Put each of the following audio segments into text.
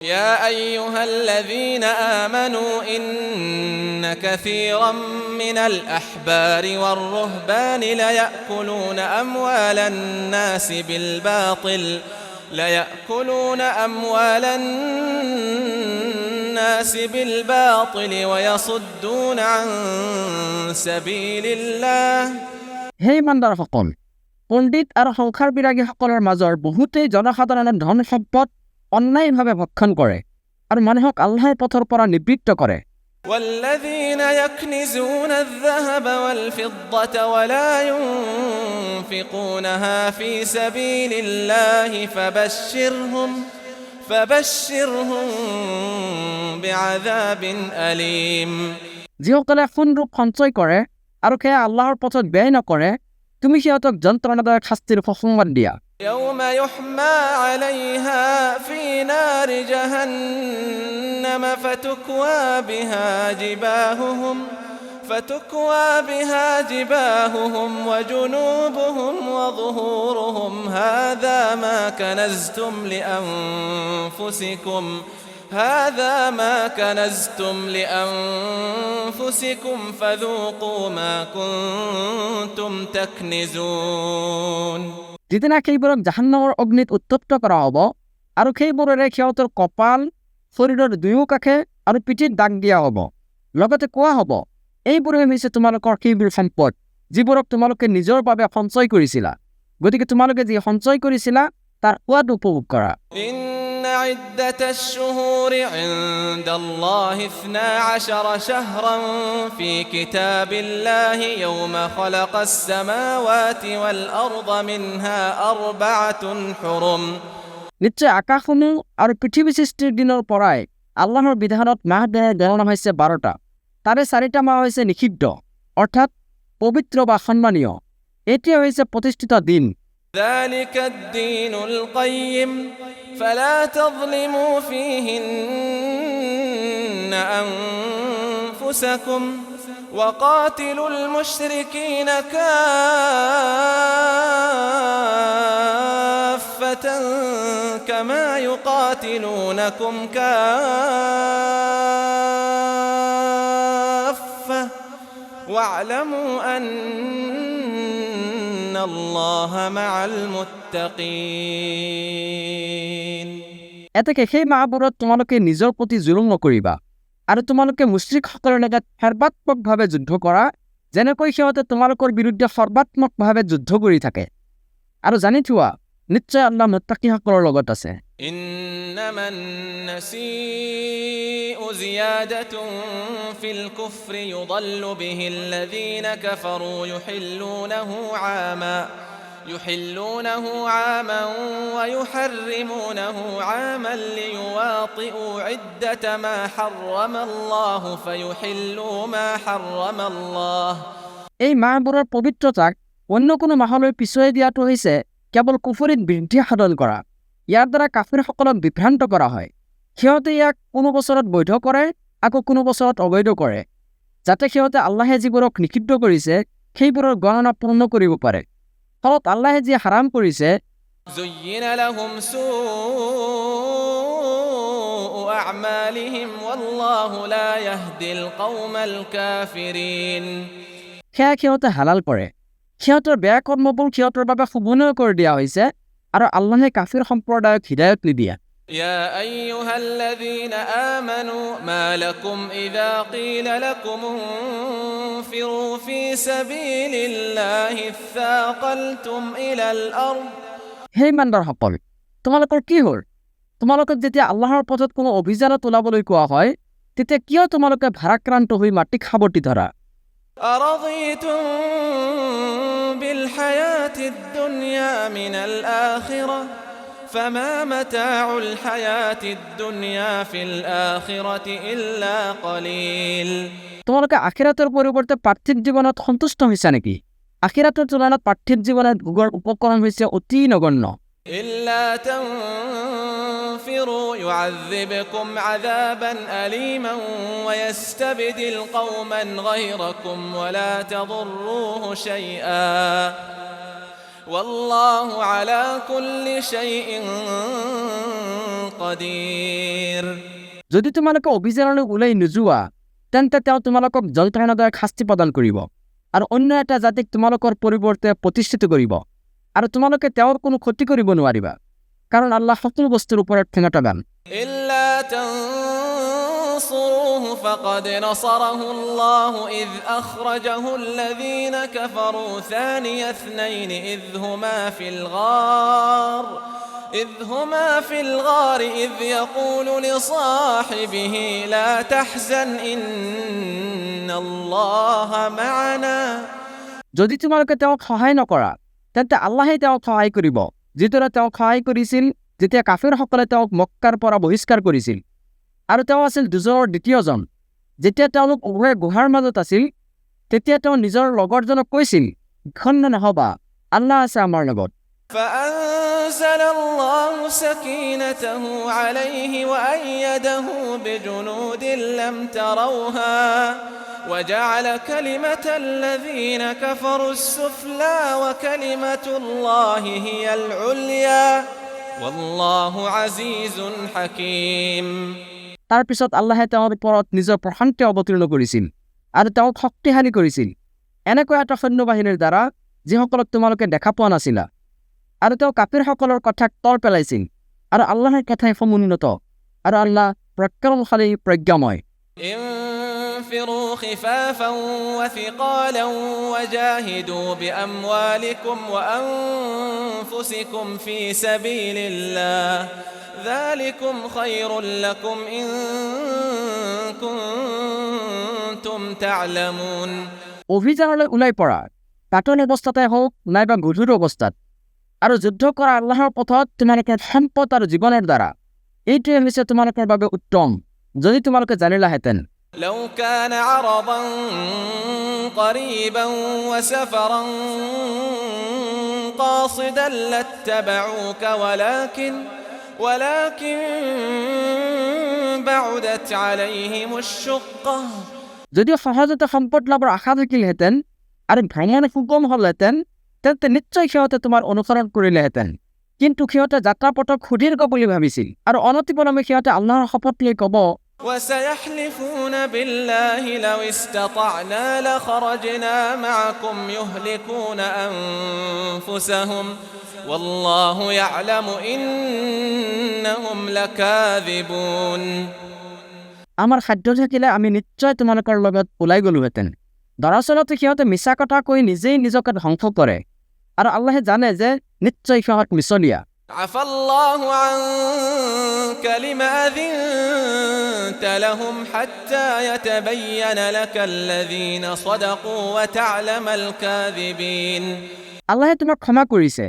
يا أيها الذين آمنوا إن كثيرا من الأحبار والرهبان ليأكلون أموال الناس بالباطل ويصدون عن سبيل الله হে ইমানদাৰসকল, পণ্ডিত আৰু সংসাৰ বিৰাগীসকলৰ মাজৰ বহুতেই জনসাধাৰণৰ ধন সম্পদ অন্যায়ভাৱে ভক্ষণ কৰে আৰু মানুহক আল্লাহৰ পথৰ পৰা নিবৃত্ত কৰে। والذين يكنزون الذهب والفضة ولا ينفقونها في سبيل الله فبشرهم بعذاب أليم। যিসকলে সোণৰূপ সঞ্চয় কৰে আৰু সেয়া আল্লাহৰ পথত ব্যয় নকৰে, তুমি সিহঁতক যন্ত্ৰণাদায়ক শাস্তিৰ সুসংবাদ দিয়া। يوم يحمى عليها في نار جهنم فتكوى بها جباههم وجنوبهم وظهورهم هذا ما كنزتم لأنفسكم فذوقوا ما كنتم تكنزون। যিদিনা সেইবোৰক জাহান্নামৰ অগ্নিত উত্তপ্ত কৰা হ'ব আৰু সেইবোৰেৰে সিহঁতৰ কপাল, শৰীৰৰ দুয়ো কাষে আৰু পিঠিত দাগ দিয়া হ'ব। লগতে কোৱা হ'ব, এইবোৰে হৈছে তোমালোকৰ সেইবোৰ সম্পদ যিবোৰক তোমালোকে নিজৰ বাবে সঞ্চয় কৰিছিলা। গতিকে তোমালোকে যি সঞ্চয় কৰিছিলা তাৰ সোৱাদ উপভোগ কৰা। إن عدة الشهور عند الله 12 شهرا في كتاب الله يوم خلق السماوات والأرض منها 4 حرم। নিশ্চয় আকাশসমূহ আৰু পৃথিৱী সৃষ্টিৰ দিনৰ পৰাই আল্লাহৰ বিধানত মাহ গণনা হৈছে 12টা। তাৰে 4টা মাহ হৈছে নিষিদ্ধ, অৰ্থাৎ পবিত্ৰ বা সন্মানীয়। এটি হৈছে প্ৰতিষ্ঠিত দিন। ذلك الدين القيم فلا تظلموا فيهن أنفسكم وقاتلوا المشركين كافة كما يقاتلونكم كافة واعلموا أن الله مع المتقين। এতেকে সেই মাহবোৰত তোমালোকে নিজৰ প্ৰতি জুলুম নকৰিবা আৰু তোমালোকে মুশ্ৰিকসকলৰ লগত সৰ্বাত্মকভাৱে যুদ্ধ কৰা, যেনেকৈ সিহঁতে তোমালোকৰ বিৰুদ্ধে সৰ্বাত্মকভাৱে যুদ্ধ কৰি থাকে। আৰু জানি থোৱা, নিশ্চয় আল্লাহ মুত্তাকিসকলৰ লগত আছে। إنما النسيء زيادة في الكفر يضل به الذين كفروا يحلونه عاما ويحرمونه عاما ليواطئوا عدة ما حرم الله فيحلوا ما حرم الله। এই মাহবোৰৰ পবিত্ৰতাক অন্য কোনো মাহলৈ পিছুৱাই দিয়াটো হৈছে কেৱল কুফৰিত বৃদ্ধি সাধন কৰা। ইয়াৰ দ্বাৰা কাফিৰসকলক বিভ্ৰান্ত কৰা হয়। সিহঁতে ইয়াক কোনো বছৰত বৈধ কৰে, আকৌ কোনো বছৰত অবৈধ কৰে, যাতে সিহঁতে আল্লাহে যিবোৰক নিষিদ্ধ কৰিছে সেইবোৰৰ গণনা পূৰ্ণ কৰিব পাৰে। ফলত আল্লাহে যি হাৰাম কৰিছে, زين لهم سوء أعمالهم والله لا يهدي القوم الكافرين। সেয়া সিহঁতে হালাল কৰে। সিহঁতৰ বেয়া কৰ্মবোৰ সিহঁতৰ বাবে শুভনীয় কৰি দিয়া হৈছে আৰু আল্লাহে কাফিৰ সম্প্ৰদায়ক হিদায়ত নিদিয়ে। يا أيها الذين آمنوا ما لكم إذا قيل لكم انفروا في سبيل الله اثاقلتم إلى الأرض। হে ইমানদাৰসকল, তোমালোকৰ কি হ'ল? তোমালোকক যেতিয়া আল্লাহৰ পথত কোনো অভিযানত ওলাবলৈ কোৱা হয়, তেতিয়া কিয় তোমালোকে ভাৰাক্ৰান্ত হৈ মাটিক সাৱটি ধৰা? أرضيتم بالحياة الدنيا من الآخرة فما متاع الحياة الدنيا في الآخرة إلا قليل। তোমালোকে আখিৰাতৰ পৰিৱৰ্তে পাৰ্থিৱ জীৱনত সন্তুষ্ট হৈছা নেকি? আখিৰাতৰ তুলনাত পাৰ্থিৱ জীৱনত ভোগৰ উপকৰণ হৈছে অতি নগণ্য। إلا تنفروا يعذبكم عذابا أليما ويستبدل قوما غيركم ولا تضروه شيئا والله على كل شيء قدير. যদি তোমালোকে অভিযানলৈ ওলাই নোযোৱা তেন্তে তেওঁ তোমালোকক যন্ত্ৰণাদায়ক শাস্তি প্ৰদান কৰিব আৰু অন্য এটা জাতিক তোমালোকৰ পৰিৱৰ্তে প্ৰতিষ্ঠিত কৰিব আৰু তোমালোকে তেওঁৰ কোনো ক্ষতি কৰিব নোৱাৰিবা কাৰণ আল্লাহ সকলো বস্তুৰ ওপৰত ক্ষমতাবান। إلا تنصروه فقد نصره الله إذ أخرجه الذين كفروا ثاني اثنين إذ هما في الغار إذ يقول لصاحبه لا تحزن إن الله معنا. যদি তোমালোকে তেওঁক সহায় নকৰা তেন্তে আল্লাহে তেওঁক সহায় কৰিব যিদৰে তেওঁক সহায় কৰিছিল যেতিয়া কাফিৰসকলে তেওঁক মক্কাৰ পৰা বহিষ্কাৰ কৰিছিল আৰু তেওঁ আছিল দুজনৰ দ্বিতীয়জন। যেতিয়া তেওঁলোক উভয়ে গুহাৰ মাজত আছিল তেতিয়া তেওঁ নিজৰ লগৰজনক কৈছিল খন্ন নহবা আল্লাহ আছে আমাৰ লগত। فأنزل الله سكينته عليه وأيده بجنود لم تروها وجعل كلمة الذين كفروا السفلى وكلمة الله هي العليا والله عزيز حكيم. তাৰ পিছত আল্লাহে তেওঁৰ ওপৰত নিজৰ প্ৰশান্তি অৱতীৰ্ণ কৰিছিল আৰু তেওঁক শক্তিশালী কৰিছিল এনেকুৱা এটা সৈন্যবাহিনীৰ দ্বাৰা যিসকলক তোমালোকে দেখা পোৱা নাছিলা আৰু তেওঁ কাফিৰসকলৰ কথাক তৰ পেলাইছিল আৰু আল্লাহৰ কথাই সমুন্নত আৰু আল্লাহ পৰাক্ৰমশালী প্ৰজ্ঞাময়। انفروا خفافا وثقالا وجاهدوا بأموالكم وأنفسكم في سبيل الله ذلكم خير لكم إن كنتم تعلمون. অভিযানলৈ ওলাই পৰা পাতল অৱস্থাতে হওক নাইবা গধুৰ অৱস্থাত আৰু যুদ্ধ কৰা আল্লাহৰ পথত তোমালোকে সম্পদ আৰু জীৱনৰ দ্বাৰা এইটোৱে হৈছে তোমালোকৰ বাবে উত্তম যদি তোমালোকে জানিলাহেঁতেন। لو كان عرضا قريبا وسفرا قاصدا لاتبعوك ولكن بعدت عليهم الشقة. যদিও সহজতে সম্পদ লাভৰ আশা থাকিলহেঁতেন আৰু ভ্ৰমণ সুগম হ'লহেঁতেন তেন্তে নিশ্চয় সিহঁতে তোমাৰ অনুসৰণ কৰিলেহেঁতেন কিন্তু সিহঁতে যাত্ৰাপথক সুদীৰ্ঘ বুলি ভাবিছিল আৰু অনতিপলমে সিহঁতে আল্লাহৰ শপত লৈ ক'ব وسيحلفون بالله لو استطعنا لخرجنا معكم يهلكون أنفسهم والله يعلم إنهم لكاذبون. আমাৰ সাধ্য থাকিলে আমি নিশ্চয় তোমালোকৰ লগত ওলাই গলোহেঁতেন। দৰাচলতে সিহঁতে মিছা কথা কৈ নিজেই নিজকে ধ্বংস কৰে আৰু আল্লাহে জানে যে নিশ্চয় সিহঁত মিছলীয়া। عفى الله عنك لما أذنت لهم حتى يتبين لك الذين صدقوا وتعلم الكاذبين. আল্লাহে তোমাক ক্ষমা কৰিছে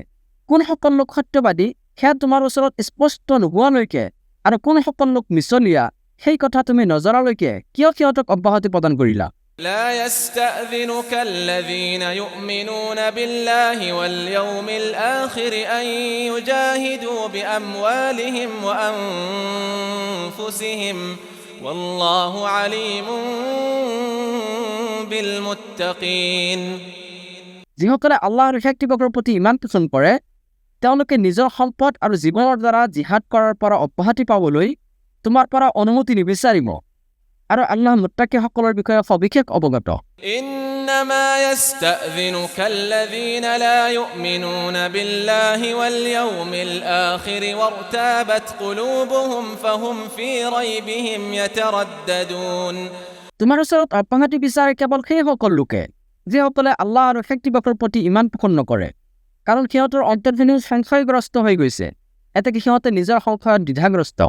কোনসকল লোক সত্যবাদী সেয়া তোমাৰ ওচৰত স্পষ্ট নোহোৱালৈকে আৰু কোনসকল লোক মিছলীয়া সেই কথা তুমি নজৰালৈকে কিয় সিহঁতক অব্যাহতি প্ৰদান কৰিলা। لا يستأذنك الذين يؤمنون بالله واليوم الآخر أن يجاهدوا بأموالهم وأنفسهم والله عليم بالمتقين. যিসকলে আল্লাহ আৰু শক্তিবাকৰ প্ৰতি ইমান পোষণ কৰে তেওঁলোকে নিজৰ সম্পদ আৰু জীৱনৰ দ্বাৰা জিহাদ কৰাৰ পৰা অব্যাহতি পাবলৈ তোমাৰ পৰা অনুমতি নিবিচাৰিব আৰু আল্লাহ মুত্তাকিসকলৰ বিষয়ে সবিশেষ অৱগত। إنما يستأذنك الذين لا يؤمنون بالله واليوم الآخر وارتابت قلوبهم فهم في ريبهم يترددون. তোমাৰ ওচৰত অব্যাহতি বিচাৰে কেৱল সেইসকল লোকে যিসকলে আল্লাহ আৰু শক্তিবাকৰ প্ৰতি ইমান পোষণ নকৰে কাৰণ সিহঁতৰ অন্তৰ্জনীয় সংশয়গ্ৰস্ত হৈ গৈছে এতেকে সিহঁতে নিজৰ সংশয়ত দ্বিধাগ্ৰস্ত।